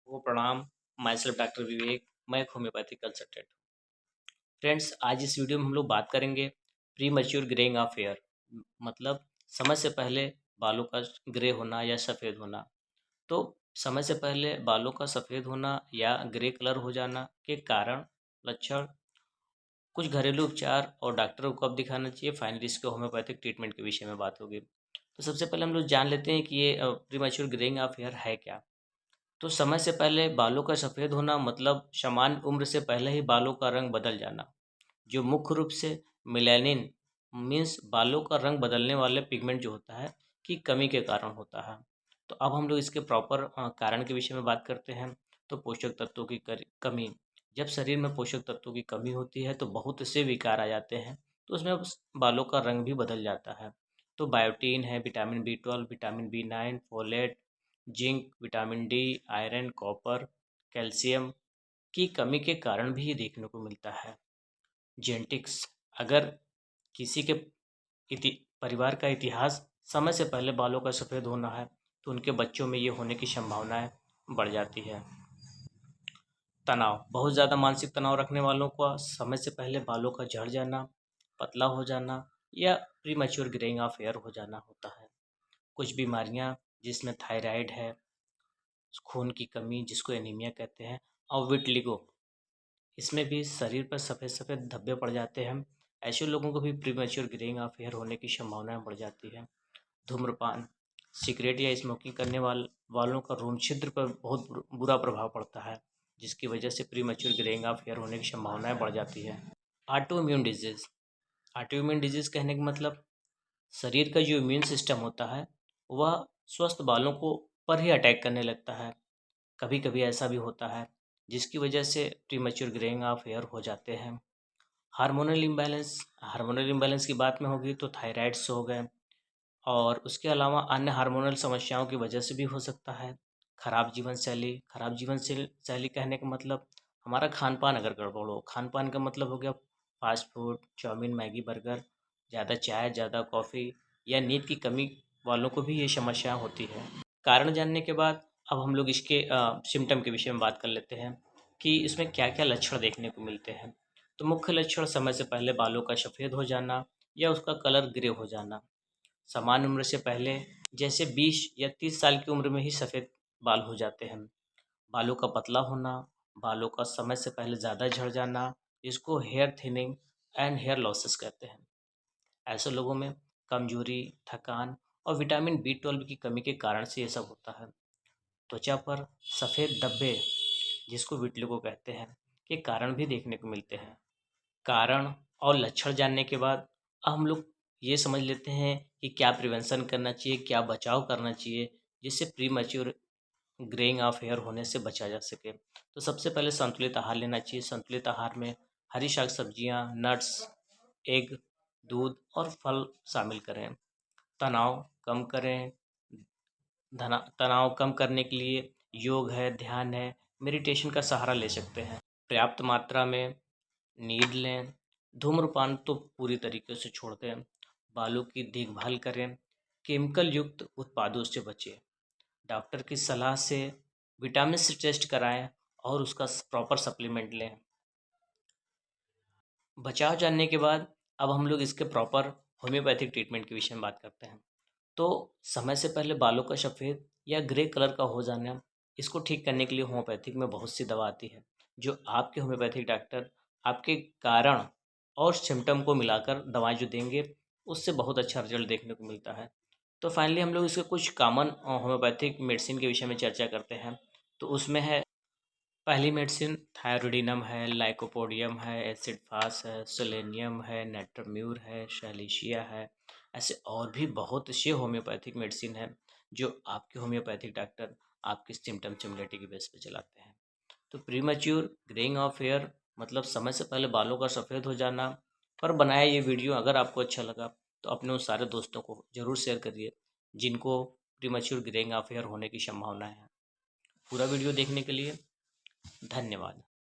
वो प्रणाम। My self doctor विवेक। मैं एक होम्योपैथिक कंसल्टेंट हूँ। फ्रेंड्स, आज इस वीडियो में हम लोग बात करेंगे premature greying of hair, मतलब समय से पहले बालों का ग्रे होना या सफ़ेद होना। तो समय से पहले बालों का सफ़ेद होना या ग्रे कलर हो जाना के कारण, लक्षण, कुछ घरेलू उपचार और डॉक्टर को कब दिखाना चाहिए, फाइनली इसके होम्योपैथिक ट्रीटमेंट के विषय में बात होगी। तो सबसे पहले हम लोग जान लेते हैं कि ये premature greying of hair है क्या। तो समय से पहले बालों का सफ़ेद होना मतलब सामान्य उम्र से पहले ही बालों का रंग बदल जाना, जो मुख्य रूप से मेलानिन मीन्स बालों का रंग बदलने वाले पिगमेंट जो होता है की कमी के कारण होता है। तो अब हम लोग इसके प्रॉपर कारण के विषय में बात करते हैं। तो पोषक तत्वों की कमी, जब शरीर में पोषक तत्वों की कमी होती है तो बहुत से विकार आ जाते हैं, तो उसमें बालों का रंग भी बदल जाता है। तो बायोटीन है, vitamin B12, vitamin B9, folate, zinc, vitamin D, iron, copper, calcium की कमी के कारण भी ये देखने को मिलता है। जेनेटिक्स, अगर किसी के परिवार का इतिहास समय से पहले बालों का सफ़ेद होना है तो उनके बच्चों में ये होने की संभावनाएं बढ़ जाती है। तनाव, बहुत ज़्यादा मानसिक तनाव रखने वालों का समय से पहले बालों का झड़ जाना, पतला हो जाना या premature greying of hair हो जाना होता है। कुछ बीमारियां जिसमें थायराइड है, खून की कमी जिसको एनीमिया कहते हैं, और विटलिगो, इसमें भी शरीर पर सफ़ेद सफ़ेद धब्बे पड़ जाते हैं। ऐसे लोगों को भी प्रीमेच्योर ग्रेइंग ऑफ हेयर होने की संभावनाएं बढ़ जाती है। धूम्रपान, सिगरेट या स्मोकिंग करने वालों का रोम छिद्र पर बहुत बुरा प्रभाव पड़ता है, जिसकी वजह से प्रीमेच्योर ग्रेइंग ऑफ हेयर होने की संभावनाएं बढ़ जाती है। Auto immune disease, auto immune disease कहने का मतलब शरीर का जो इम्यून सिस्टम होता है वह स्वस्थ बालों को पर ही अटैक करने लगता है। कभी कभी ऐसा भी होता है जिसकी वजह से प्रीमेच्योर ग्रेइंग ऑफ हेयर हो जाते हैं। हार्मोनल इम्बैलेंस, हार्मोनल इम्बैलेंस की बात में होगी तो थायराइड्स हो गए, और उसके अलावा अन्य हार्मोनल समस्याओं की वजह से भी हो सकता है। खराब जीवन शैली, खराब जीवन शैली कहने का मतलब हमारा खान पान अगर गड़बड़ हो, खान पान का मतलब हो गया fast food, chow mein, Maggi, burger, ज़्यादा चाय, ज़्यादा कॉफ़ी या नींद की कमी वालों को भी ये समस्या होती है। कारण जानने के बाद अब हम लोग इसके सिम्टम के विषय में बात कर लेते हैं कि इसमें क्या क्या लक्षण देखने को मिलते हैं। तो मुख्य लक्षण समय से पहले बालों का सफ़ेद हो जाना या उसका कलर ग्रे हो जाना। समान उम्र से पहले, जैसे 20 या 30 साल की उम्र में ही सफ़ेद बाल हो जाते हैं। बालों का पतला होना, बालों का समय से पहले ज़्यादा झड़ जाना, इसको hair thinning and hair losses कहते हैं। ऐसे लोगों में कमजोरी, थकान और विटामिन B12 की कमी के कारण से ये सब होता है। त्वचा पर सफ़ेद धब्बे, जिसको विटलिगो कहते हैं, के कारण भी देखने को मिलते हैं। कारण और लक्षण जानने के बाद अब हम लोग ये समझ लेते हैं कि क्या प्रिवेंशन करना चाहिए, क्या बचाव करना चाहिए, जिससे premature greying of hair होने से बचा जा सके। तो सबसे पहले संतुलित आहार लेना चाहिए। संतुलित आहार में हरी शाक सब्जियाँ, नट्स, एग, दूध और फल शामिल करें। तनाव कम करें। तनाव कम करने के लिए योग है, ध्यान है, मेडिटेशन का सहारा ले सकते हैं। पर्याप्त मात्रा में नींद लें। धूम्रपान तो पूरी तरीके से छोड़ दें। बालों की देखभाल करें। केमिकल युक्त उत्पादों से बचें। डॉक्टर की सलाह से विटामिन सी टेस्ट कराएं और उसका प्रॉपर सप्लीमेंट लें। बचाव जानने के बाद अब हम लोग इसके प्रॉपर होम्योपैथिक ट्रीटमेंट के विषय में बात करते हैं। तो समय से पहले बालों का सफ़ेद या ग्रे कलर का हो जाना, इसको ठीक करने के लिए होम्योपैथिक में बहुत सी दवा आती है, जो आपके होम्योपैथिक डॉक्टर आपके कारण और सिम्टम को मिलाकर दवाएं जो देंगे उससे बहुत अच्छा रिजल्ट देखने को मिलता है। तो फाइनली हम लोग इसके कुछ कॉमन होम्योपैथिक मेडिसिन के विषय में चर्चा करते हैं। तो उसमें है, पहली मेडिसिन थायरोडिनम है, लाइकोपोडियम है, एसिड फास है, सेलेनियम है, नेट्रम्यूर है, शैलिशिया है। ऐसे और भी बहुत से होम्योपैथिक मेडिसिन है जो आपके होम्योपैथिक डॉक्टर आपकी सिम्टम सिमिलरिटी के बेस पे चलाते हैं। तो प्रीमैच्योर ग्रेइंग ऑफ हेयर मतलब समय से पहले बालों का सफ़ेद हो जाना पर बनाया ये वीडियो अगर आपको अच्छा लगा तो अपने उन सारे दोस्तों को ज़रूर शेयर करिए जिनको प्रीमैच्योर ग्रेइंग ऑफ हेयर होने की संभावना है। पूरा वीडियो देखने के लिए धन्यवाद।